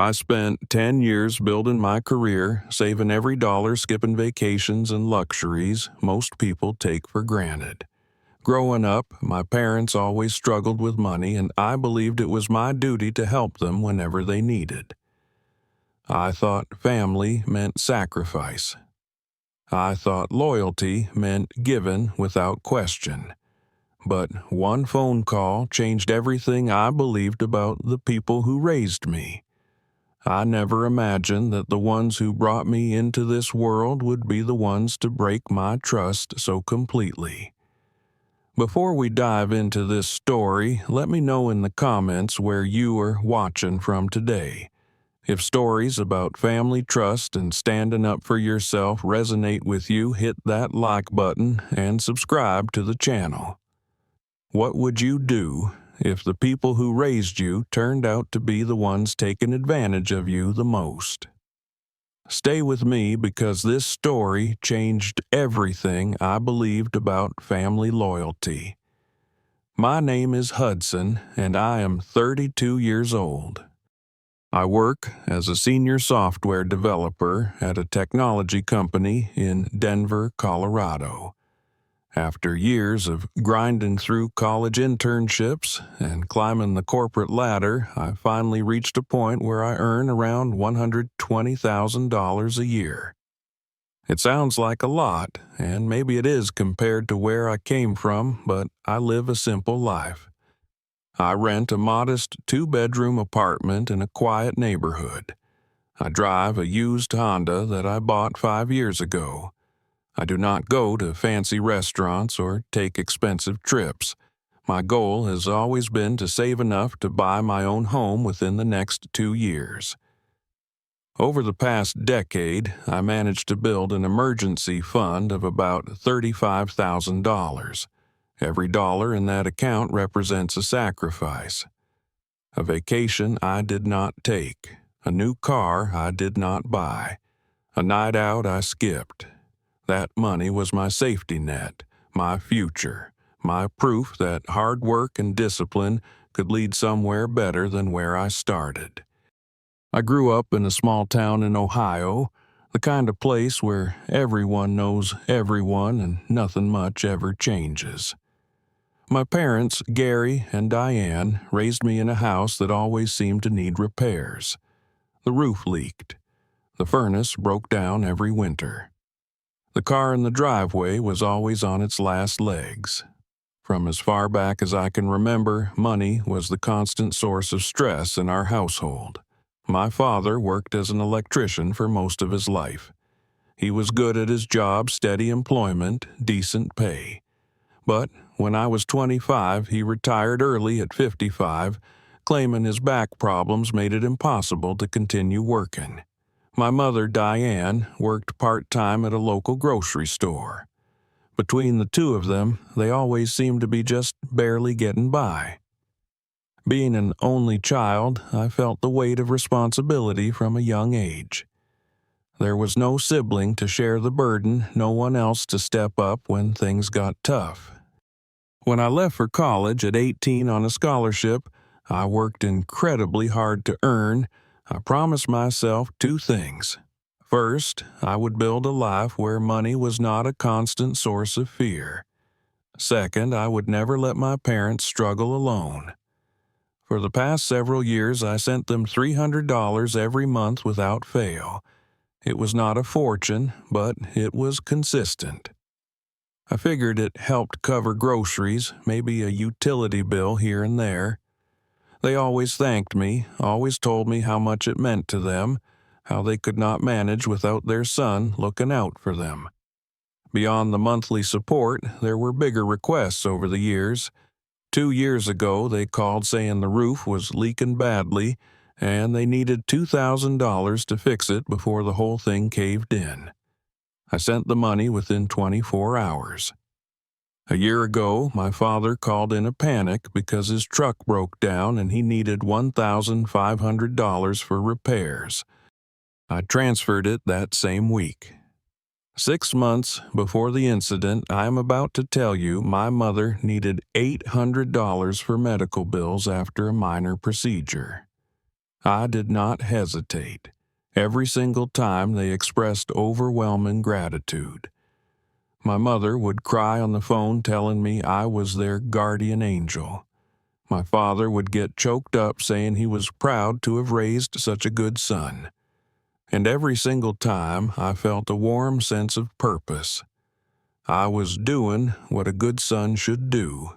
I spent 10 years building my career, saving every dollar, skipping vacations and luxuries most people take for granted. Growing up, my parents always struggled with money, and I believed it was my duty to help them whenever they needed. I thought family meant sacrifice. I thought loyalty meant giving without question. But one phone call changed everything I believed about the people who raised me. I never imagined that the ones who brought me into this world would be the ones to break my trust so completely. Before we dive into this story, let me know in the comments where you are watching from today. If stories about family trust and standing up for yourself resonate with you, hit that like button and subscribe to the channel. What would you do if the people who raised you turned out to be the ones taking advantage of you the most? Stay with me because this story changed everything I believed about family loyalty. My name is Hudson, and I am 32 years old. I work as a senior software developer at a technology company in Denver, Colorado. After years of grinding through college internships and climbing the corporate ladder, I finally reached a point where I earn around $120,000 a year. It sounds like a lot, and maybe it is compared to where I came from, but I live a simple life. I rent a modest 2-bedroom apartment in a quiet neighborhood. I drive a used Honda that I bought 5 years ago. I do not go to fancy restaurants or take expensive trips. My goal has always been to save enough to buy my own home within the next 2 years. Over the past decade, I managed to build an emergency fund of about $35,000. Every dollar in that account represents a sacrifice. A vacation I did not take. A new car I did not buy. A night out I skipped. That money was my safety net, my future, my proof that hard work and discipline could lead somewhere better than where I started. I grew up in a small town in Ohio, the kind of place where everyone knows everyone and nothing much ever changes. My parents, Gary and Diane, raised me in a house that always seemed to need repairs. The roof leaked. The furnace broke down every winter. The car in the driveway was always on its last legs. From as far back as I can remember, money was the constant source of stress in our household. My father worked as an electrician for most of his life. He was good at his job, steady employment, decent pay. But when I was 25, he retired early at 55, claiming his back problems made it impossible to continue working. My mother, Diane, worked part-time at a local grocery store. Between the two of them, they always seemed to be just barely getting by. Being an only child, I felt the weight of responsibility from a young age. There was no sibling to share the burden, no one else to step up when things got tough. When I left for college at 18 on a scholarship, I worked incredibly hard to earn. I promised myself 2 things. First, I would build a life where money was not a constant source of fear. Second, I would never let my parents struggle alone. For the past several years, I sent them $300 every month without fail. It was not a fortune, but it was consistent. I figured it helped cover groceries, maybe a utility bill here and there. They always thanked me, always told me how much it meant to them, how they could not manage without their son looking out for them. Beyond the monthly support, there were bigger requests over the years. 2 years ago, they called saying the roof was leaking badly, and they needed $2,000 to fix it before the whole thing caved in. I sent the money within 24 hours. A year ago, my father called in a panic because his truck broke down and he needed $1,500 for repairs. I transferred it that same week. 6 months before the incident I am about to tell you, my mother needed $800 for medical bills after a minor procedure. I did not hesitate. Every single time they expressed overwhelming gratitude. My mother would cry on the phone telling me I was their guardian angel. My father would get choked up saying he was proud to have raised such a good son. And every single time I felt a warm sense of purpose. I was doing what a good son should do.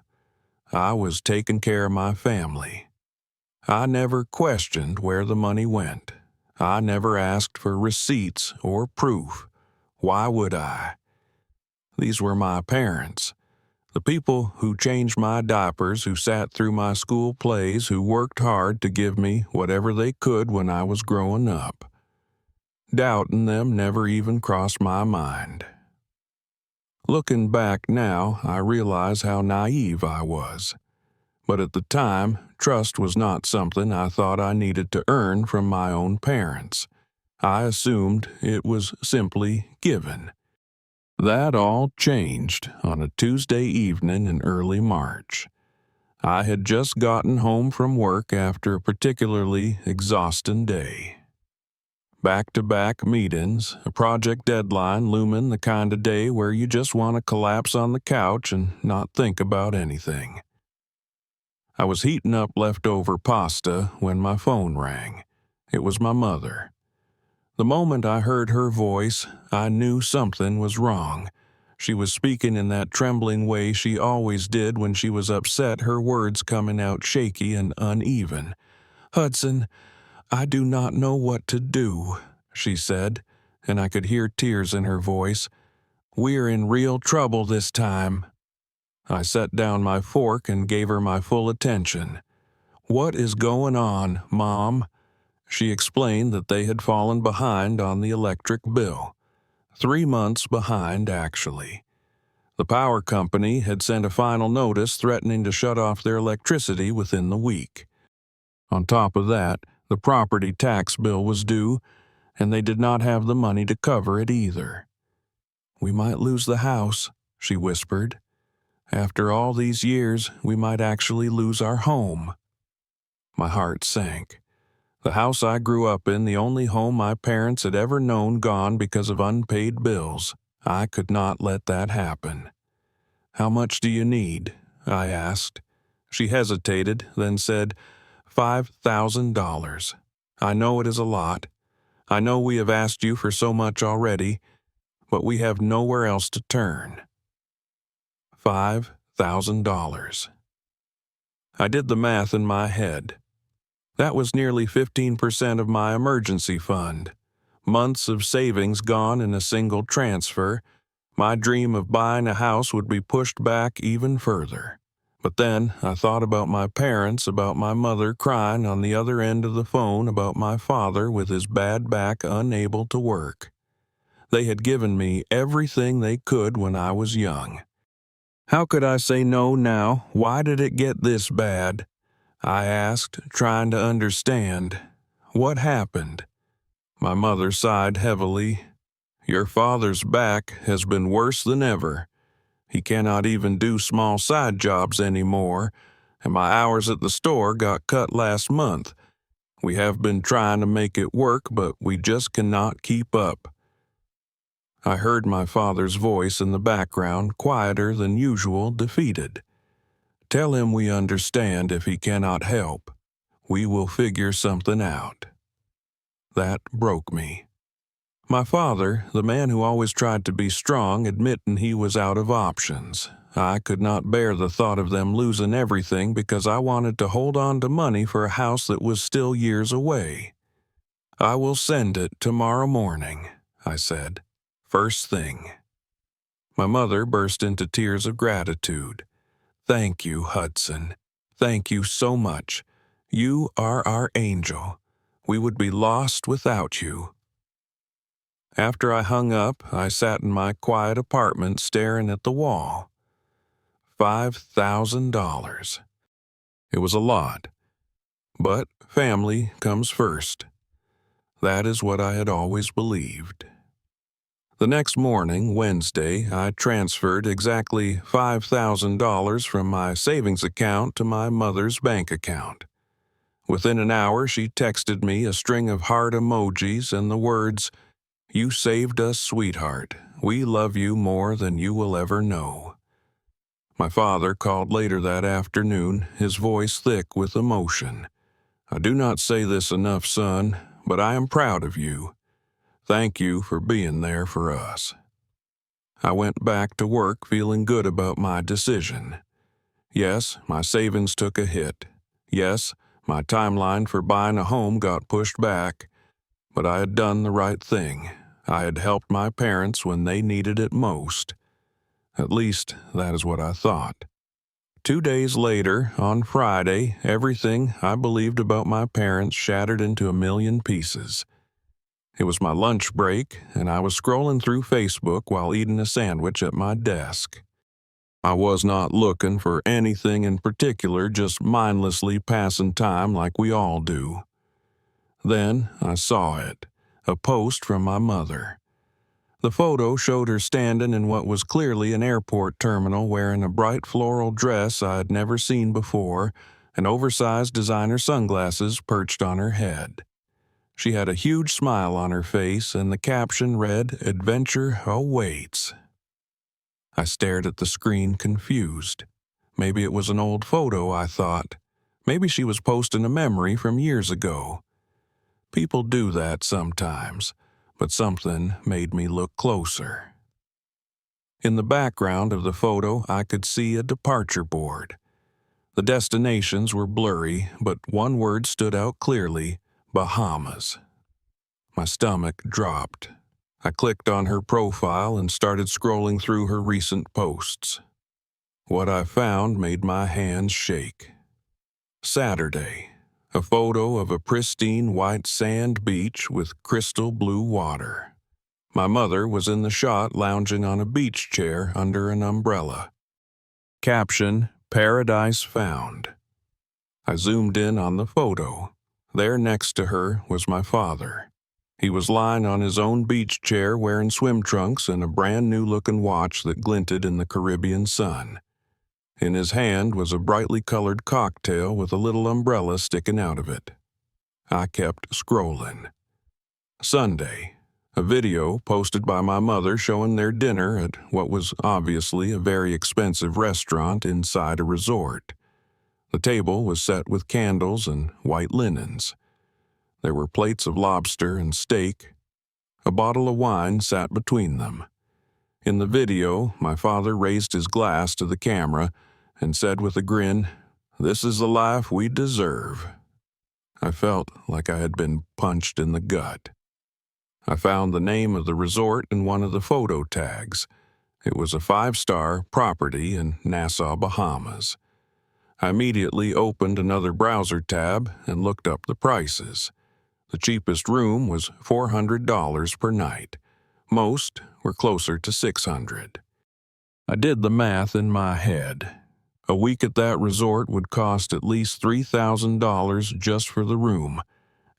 I was taking care of my family. I never questioned where the money went. I never asked for receipts or proof. Why would I? These were my parents. The people who changed my diapers, who sat through my school plays, who worked hard to give me whatever they could when I was growing up. Doubting them never even crossed my mind. Looking back now, I realize how naive I was. But at the time, trust was not something I thought I needed to earn from my own parents. I assumed it was simply given. That all changed on a Tuesday evening in early March. I had just gotten home from work after a particularly exhausting day. Back-to-back meetings, a project deadline looming, the kind of day where you just want to collapse on the couch and not think about anything. I was heating up leftover pasta when my phone rang. It was my mother. The moment I heard her voice, I knew something was wrong. She was speaking in that trembling way she always did when she was upset, her words coming out shaky and uneven. "Hudson, I do not know what to do," she said, and I could hear tears in her voice. "We're in real trouble this time." I set down my fork and gave her my full attention. "What is going on, Mom?" She explained that they had fallen behind on the electric bill. 3 months behind, actually. The power company had sent a final notice threatening to shut off their electricity within the week. On top of that, the property tax bill was due, and they did not have the money to cover it either. "We might lose the house," she whispered. "After all these years, we might actually lose our home." My heart sank. The house I grew up in, the only home my parents had ever known, gone because of unpaid bills. I could not let that happen. "How much do you need?" I asked. She hesitated, then said, $5,000. "I know it is a lot. I know we have asked you for so much already, but we have nowhere else to turn." $5,000. I did the math in my head. That was nearly 15% of my emergency fund. Months of savings gone in a single transfer. My dream of buying a house would be pushed back even further. But then I thought about my parents, about my mother crying on the other end of the phone, about my father with his bad back unable to work. They had given me everything they could when I was young. How could I say no now? Why did it get this bad? I asked, trying to understand. What happened? My mother sighed heavily. "Your father's back has been worse than ever. He cannot even do small side jobs anymore, and my hours at the store got cut last month. We have been trying to make it work, but we just cannot keep up." I heard my father's voice in the background, quieter than usual, defeated. "Tell him we understand if he cannot help. We will figure something out." That broke me. My father, the man who always tried to be strong, admitting he was out of options. I could not bear the thought of them losing everything because I wanted to hold on to money for a house that was still years away. "I will send it tomorrow morning," I said. "First thing." My mother burst into tears of gratitude. "Thank you, Hudson. Thank you so much. You are our angel. We would be lost without you." After I hung up, I sat in my quiet apartment staring at the wall. $5,000. It was a lot. But family comes first. That is what I had always believed. The next morning, Wednesday, I transferred exactly $5,000 from my savings account to my mother's bank account. Within an hour, she texted me a string of heart emojis and the words, "You saved us, sweetheart. We love you more than you will ever know." My father called later that afternoon, his voice thick with emotion. "I do not say this enough, son, but I am proud of you. Thank you for being there for us." I went back to work feeling good about my decision. Yes, my savings took a hit. Yes, my timeline for buying a home got pushed back, but I had done the right thing. I had helped my parents when they needed it most. At least, that is what I thought. 2 days later, on Friday, everything I believed about my parents shattered into a million pieces. It was my lunch break, and I was scrolling through Facebook while eating a sandwich at my desk. I was not looking for anything in particular, just mindlessly passing time like we all do. Then I saw it, a post from my mother. The photo showed her standing in what was clearly an airport terminal wearing a bright floral dress I had never seen before and oversized designer sunglasses perched on her head. She had a huge smile on her face, and the caption read, "Adventure awaits." I stared at the screen confused. Maybe it was an old photo, I thought. Maybe she was posting a memory from years ago. People do that sometimes, but something made me look closer. In the background of the photo, I could see a departure board. The destinations were blurry, but one word stood out clearly: Bahamas. My stomach dropped. I clicked on her profile and started scrolling through her recent posts. What I found made my hands shake. Saturday, a photo of a pristine white sand beach with crystal blue water. My mother was in the shot lounging on a beach chair under an umbrella. Caption, "Paradise Found." I zoomed in on the photo. There next to her was my father. He was lying on his own beach chair wearing swim trunks and a brand new looking watch that glinted in the Caribbean sun. In his hand was a brightly colored cocktail with a little umbrella sticking out of it. I kept scrolling. Sunday, a video posted by my mother showing their dinner at what was obviously a very expensive restaurant inside a resort. The table was set with candles and white linens. There were plates of lobster and steak. A bottle of wine sat between them. In the video, my father raised his glass to the camera and said with a grin, "This is the life we deserve." I felt like I had been punched in the gut. I found the name of the resort in one of the photo tags. It was a 5-star property in Nassau, Bahamas. I immediately opened another browser tab and looked up the prices. The cheapest room was $400 per night. Most were closer to $600. I did the math in my head. A week at that resort would cost at least $3,000 just for the room.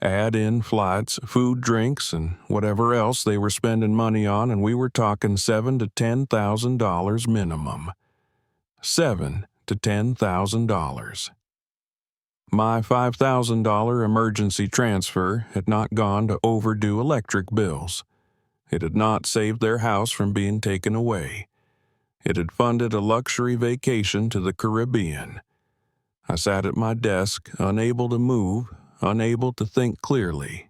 Add in flights, food, drinks, and whatever else they were spending money on, and we were talking $7,000 to $10,000 minimum. $7,000 to $10,000. My $5,000 emergency transfer had not gone to overdue electric bills. It had not saved their house from being taken away. It had funded a luxury vacation to the Caribbean. I sat at my desk, unable to move, unable to think clearly.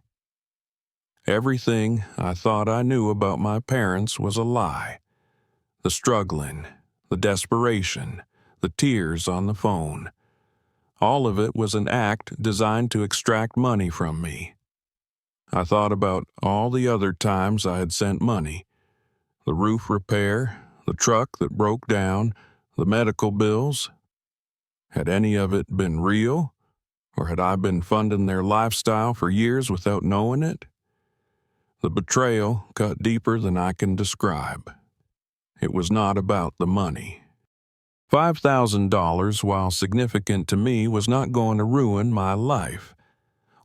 Everything I thought I knew about my parents was a lie. The struggling, the desperation, the tears on the phone. All of it was an act designed to extract money from me. I thought about all the other times I had sent money. The roof repair, the truck that broke down, the medical bills. Had any of it been real? Or had I been funding their lifestyle for years without knowing it? The betrayal cut deeper than I can describe. It was not about the money. $5,000, while significant to me, was not going to ruin my life.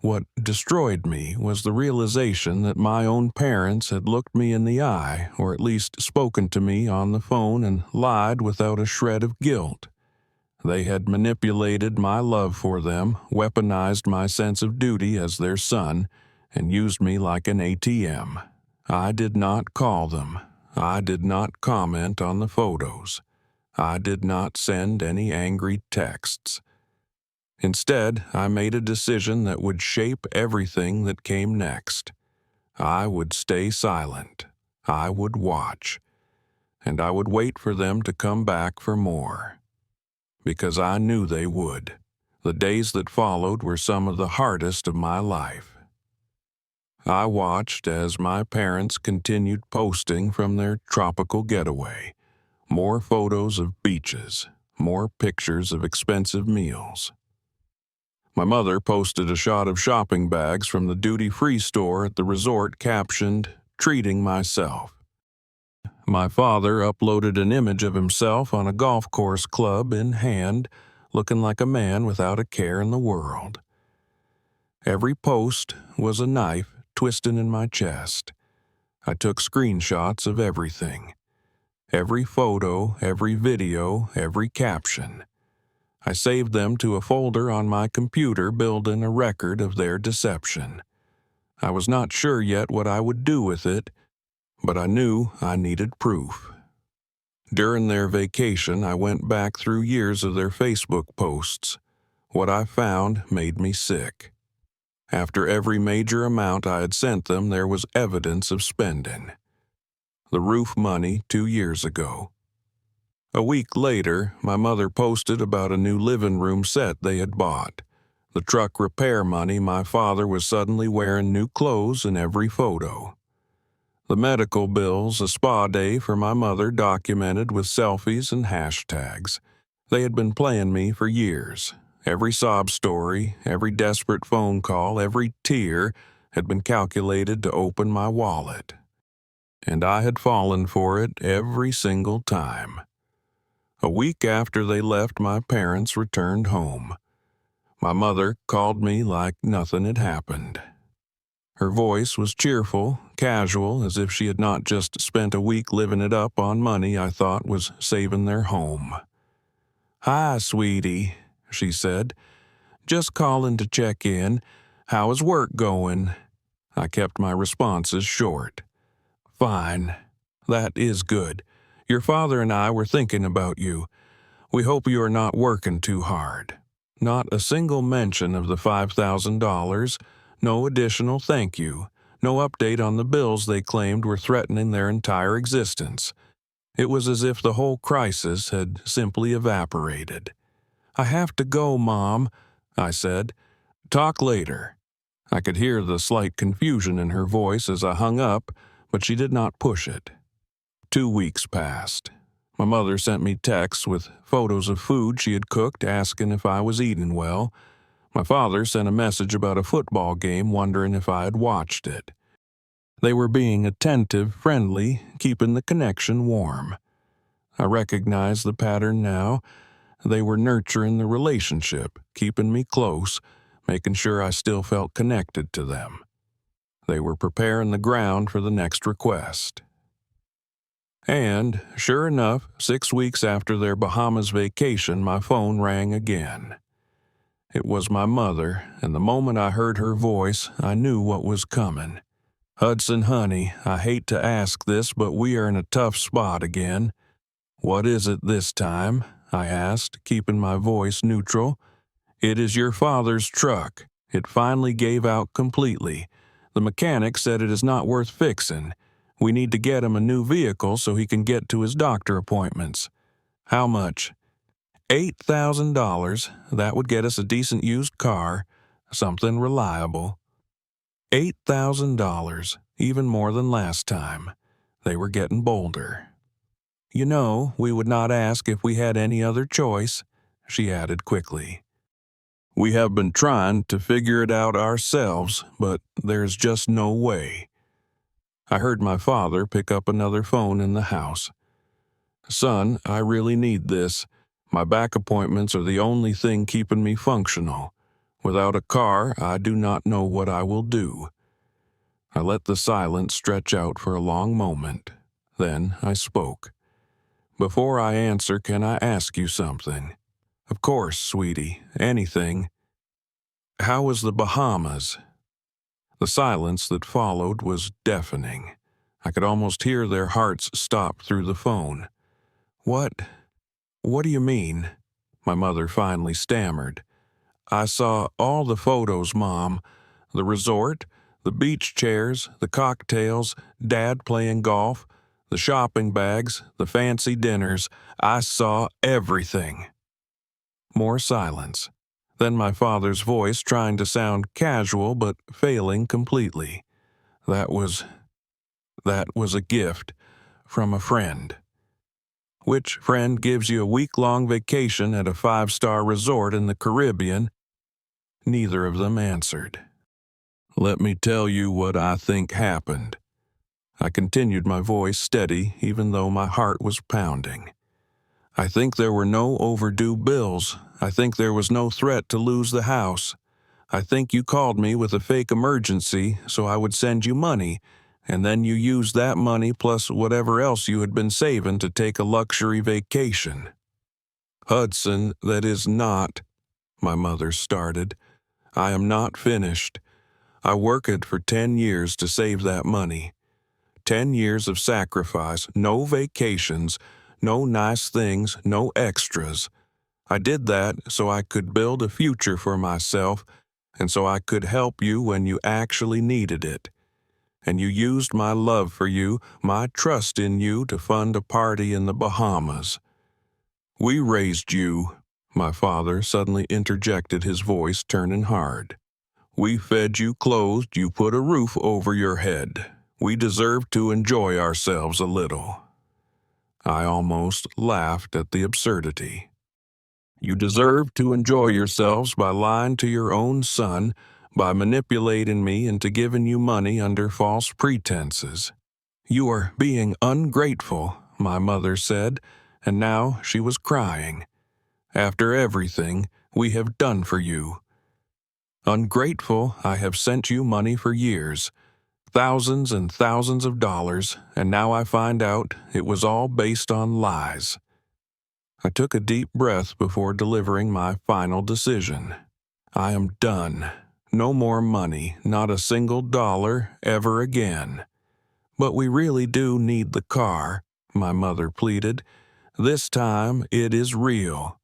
What destroyed me was the realization that my own parents had looked me in the eye, or at least spoken to me on the phone, and lied without a shred of guilt. They had manipulated my love for them, weaponized my sense of duty as their son, and used me like an ATM. I did not call them. I did not comment on the photos. I did not send any angry texts. Instead, I made a decision that would shape everything that came next. I would stay silent. I would watch. And I would wait for them to come back for more. Because I knew they would. The days that followed were some of the hardest of my life. I watched as my parents continued posting from their tropical getaway. More photos of beaches, more pictures of expensive meals. My mother posted a shot of shopping bags from the duty-free store at the resort captioned, "Treating myself." My father uploaded an image of himself on a golf course club in hand, looking like a man without a care in the world. Every post was a knife twisting in my chest. I took screenshots of everything. Every photo, every video, every caption. I saved them to a folder on my computer, building a record of their deception. I was not sure yet what I would do with it, but I knew I needed proof. During their vacation, I went back through years of their Facebook posts. What I found made me sick. After every major amount I had sent them, there was evidence of spending. The roof money 2 years ago. A week later, my mother posted about a new living room set they had bought. The truck repair money, my father was suddenly wearing new clothes in every photo. The medical bills, a spa day for my mother documented with selfies and hashtags. They had been playing me for years. Every sob story, every desperate phone call, every tear had been calculated to open my wallet. And I had fallen for it every single time. A week after they left, my parents returned home. My mother called me like nothing had happened. Her voice was cheerful, casual, as if she had not just spent a week living it up on money I thought was saving their home. "Hi, sweetie," she said. "Just calling to check in. How is work going?" I kept my responses short. "Fine. That is good. Your father and I were thinking about you. We hope you are not working too hard." Not a single mention of the $5,000, no additional thank you, no update on the bills they claimed were threatening their entire existence. It was as if the whole crisis had simply evaporated. "I have to go, Mom," I said. "Talk later." I could hear the slight confusion in her voice as I hung up, but she did not push it. 2 weeks passed. My mother sent me texts with photos of food she had cooked, asking if I was eating well. My father sent a message about a football game, wondering if I had watched it. They were being attentive, friendly, keeping the connection warm. I recognize the pattern now. They were nurturing the relationship, keeping me close, making sure I still felt connected to them. They were preparing the ground for the next request. And, sure enough, 6 weeks after their Bahamas vacation, my phone rang again. It was my mother, and the moment I heard her voice, I knew what was coming. "Hudson, honey, I hate to ask this, but we are in a tough spot again." "What is it this time?" I asked, keeping my voice neutral. "It is your father's truck. It finally gave out completely. The mechanic said it is not worth fixing. We need to get him a new vehicle so he can get to his doctor appointments." "How much?" $8,000. That would get us a decent used car, something reliable. $8,000, even more than last time. They were getting bolder. "You know, we would not ask if we had any other choice," she added quickly. "We have been trying to figure it out ourselves, but there's just no way." I heard my father pick up another phone in the house. "Son, I really need this. My back appointments are the only thing keeping me functional. Without a car, I do not know what I will do." I let the silence stretch out for a long moment. Then I spoke. "Before I answer, can I ask you something?" Of course, sweetie, anything. How was the Bahamas? The silence that followed was deafening. I could almost hear their hearts stop through the phone. What do you mean? My mother finally stammered. I saw all the photos, Mom. The resort, the beach chairs, the cocktails, Dad playing golf, the shopping bags, the fancy dinners. I saw everything. More silence. Then my father's voice trying to sound casual but failing completely. That was a gift from a friend. Which friend gives you a week-long vacation at a 5-star resort in the Caribbean? Neither of them answered. Let me tell you what I think happened. I continued, my voice steady even though my heart was pounding. I think there were no overdue bills. I think there was no threat to lose the house. I think you called me with a fake emergency so I would send you money, and then you used that money plus whatever else you had been saving to take a luxury vacation. Hudson, that is not, my mother started. I am not finished. I worked for 10 years to save that money. 10 years of sacrifice, no vacations, no nice things, no extras. I did that so I could build a future for myself and so I could help you when you actually needed it. And you used my love for you, my trust in you to fund a party in the Bahamas. We raised you, my father suddenly interjected, his voice turning hard. We fed you, clothed you, put a roof over your head. We deserve to enjoy ourselves a little. I almost laughed at the absurdity. You deserve to enjoy yourselves by lying to your own son, by manipulating me into giving you money under false pretenses. You are being ungrateful, my mother said, and now she was crying. After everything we have done for you. Ungrateful, I have sent you money for years, thousands and thousands of dollars, and now I find out it was all based on lies. I took a deep breath before delivering my final decision. I am done. No more money, not a single dollar, ever again. But we really do need the car, my mother pleaded. This time it is real.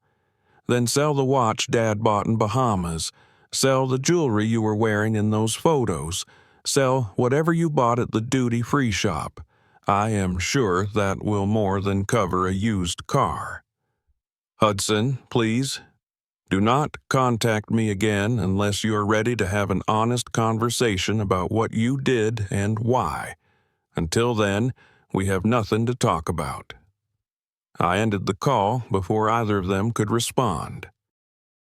Then sell the watch Dad bought in Bahamas. Sell the jewelry you were wearing in those photos. Sell whatever you bought at the duty-free shop. I am sure that will more than cover a used car. Hudson, please, do not contact me again unless you are ready to have an honest conversation about what you did and why. Until then, we have nothing to talk about. I ended the call before either of them could respond.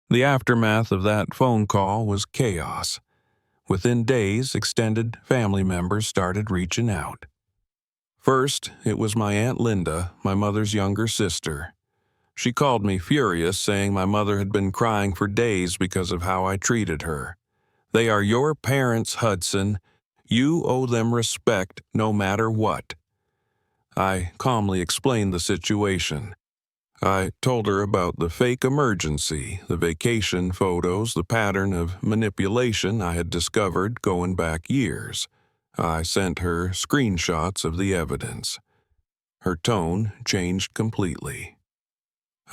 The aftermath of that phone call was chaos. Within days, extended family members started reaching out. First, it was my Aunt Linda, my mother's younger sister. She called me furious, saying my mother had been crying for days because of how I treated her. They are your parents, Hudson. You owe them respect no matter what. I calmly explained the situation. I told her about the fake emergency, the vacation photos, the pattern of manipulation I had discovered going back years. I sent her screenshots of the evidence. Her tone changed completely.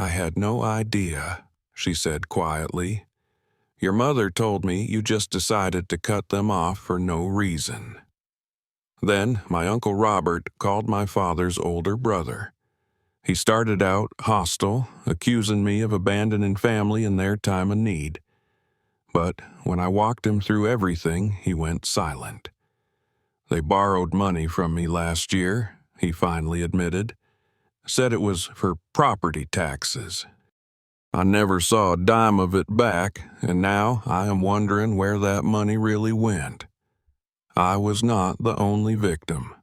I had no idea, she said quietly. Your mother told me you just decided to cut them off for no reason. Then my Uncle Robert called my father's older brother. He started out hostile, accusing me of abandoning family in their time of need. But when I walked him through everything, he went silent. They borrowed money from me last year, he finally admitted. Said it was for property taxes. I never saw a dime of it back, and now I am wondering where that money really went. I was not the only victim.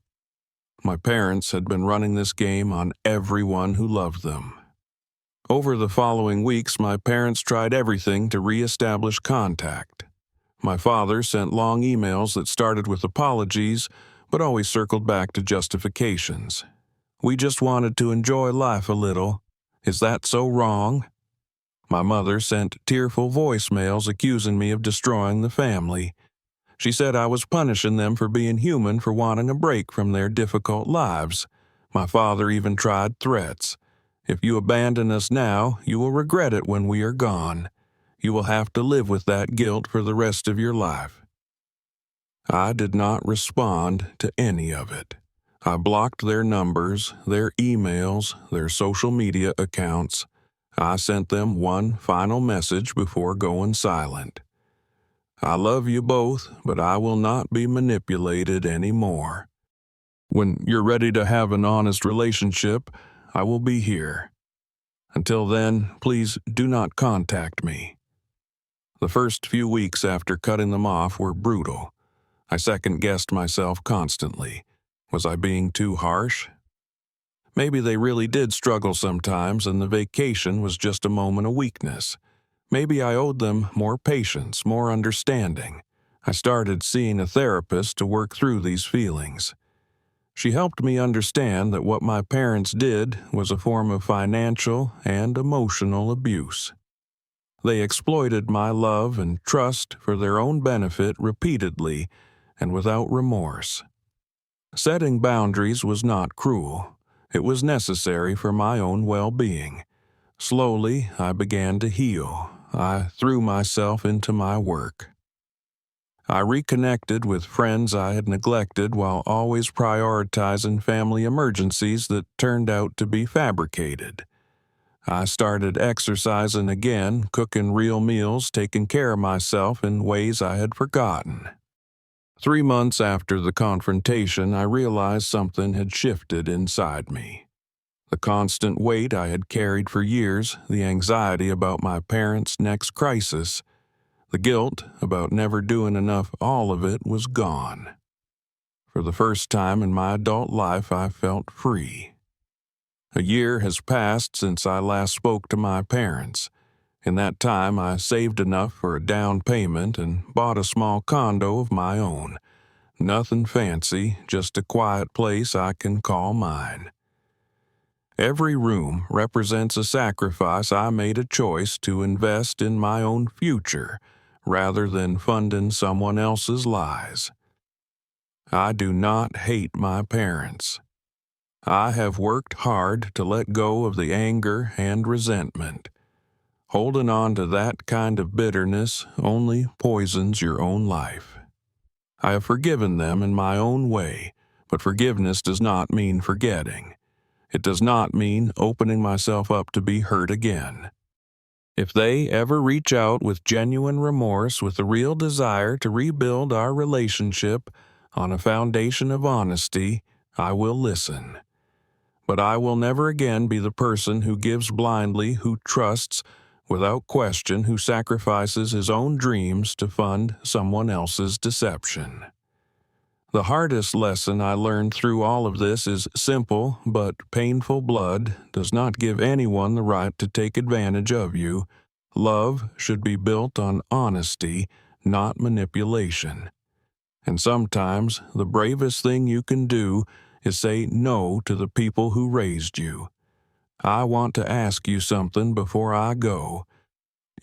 My parents had been running this game on everyone who loved them. Over the following weeks, my parents tried everything to reestablish contact. My father sent long emails that started with apologies, but always circled back to justifications. We just wanted to enjoy life a little. Is that so wrong? My mother sent tearful voicemails accusing me of destroying the family. She said I was punishing them for being human, for wanting a break from their difficult lives. My father even tried threats. If you abandon us now, you will regret it when we are gone. You will have to live with that guilt for the rest of your life. I did not respond to any of it. I blocked their numbers, their emails, their social media accounts. I sent them one final message before going silent. I love you both, but I will not be manipulated anymore. When you're ready to have an honest relationship, I will be here. Until then, please do not contact me. The first few weeks after cutting them off were brutal. I second-guessed myself constantly. Was I being too harsh? Maybe they really did struggle sometimes and the vacation was just a moment of weakness. Maybe I owed them more patience, more understanding. I started seeing a therapist to work through these feelings. She helped me understand that what my parents did was a form of financial and emotional abuse. They exploited my love and trust for their own benefit repeatedly and without remorse. Setting boundaries was not cruel. It was necessary for my own well-being. Slowly, I began to heal. I threw myself into my work. I reconnected with friends I had neglected while always prioritizing family emergencies that turned out to be fabricated. I started exercising again, cooking real meals, taking care of myself in ways I had forgotten. 3 months after the confrontation, I realized something had shifted inside me. The constant weight I had carried for years, the anxiety about my parents' next crisis, the guilt about never doing enough, all of it was gone. For the first time in my adult life, I felt free. A year has passed since I last spoke to my parents. In that time, I saved enough for a down payment and bought a small condo of my own. Nothing fancy, just a quiet place I can call mine. Every room represents a sacrifice. I made a choice to invest in my own future rather than funding someone else's lies. I do not hate my parents. I have worked hard to let go of the anger and resentment. Holding on to that kind of bitterness only poisons your own life. I have forgiven them in my own way, but forgiveness does not mean forgetting. It does not mean opening myself up to be hurt again. If they ever reach out with genuine remorse, with a real desire to rebuild our relationship on a foundation of honesty, I will listen. But I will never again be the person who gives blindly, who trusts without question, who sacrifices his own dreams to fund someone else's deception. The hardest lesson I learned through all of this is simple but painful. Blood does not give anyone the right to take advantage of you. Love should be built on honesty, not manipulation. And sometimes the bravest thing you can do is say no to the people who raised you. I want to ask you something before I go.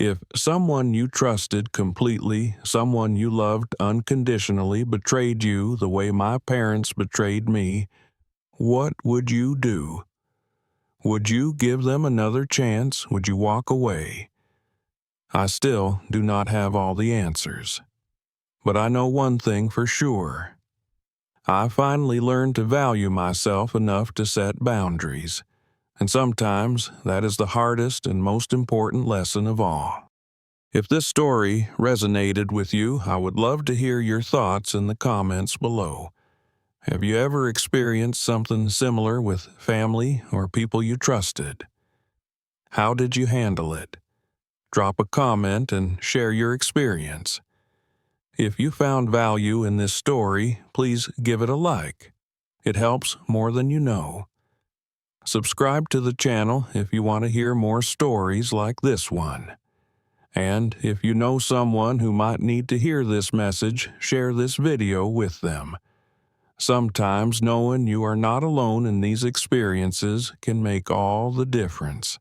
If someone you trusted completely, someone you loved unconditionally, betrayed you the way my parents betrayed me, what would you do? Would you give them another chance? Would you walk away? I still do not have all the answers. But I know one thing for sure. I finally learned to value myself enough to set boundaries. And sometimes that is the hardest and most important lesson of all. If this story resonated with you, I would love to hear your thoughts in the comments below. Have you ever experienced something similar with family or people you trusted? How did you handle it? Drop a comment and share your experience. If you found value in this story, please give it a like. It helps more than you know. Subscribe to the channel if you want to hear more stories like this one. And if you know someone who might need to hear this message, share this video with them. Sometimes knowing you are not alone in these experiences can make all the difference.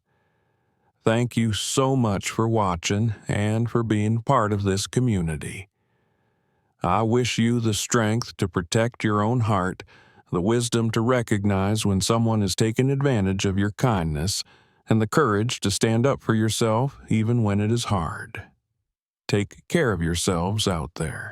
Thank you so much for watching and for being part of this community. I wish you the strength to protect your own heart, the wisdom to recognize when someone is taking advantage of your kindness, and the courage to stand up for yourself even when it is hard. Take care of yourselves out there.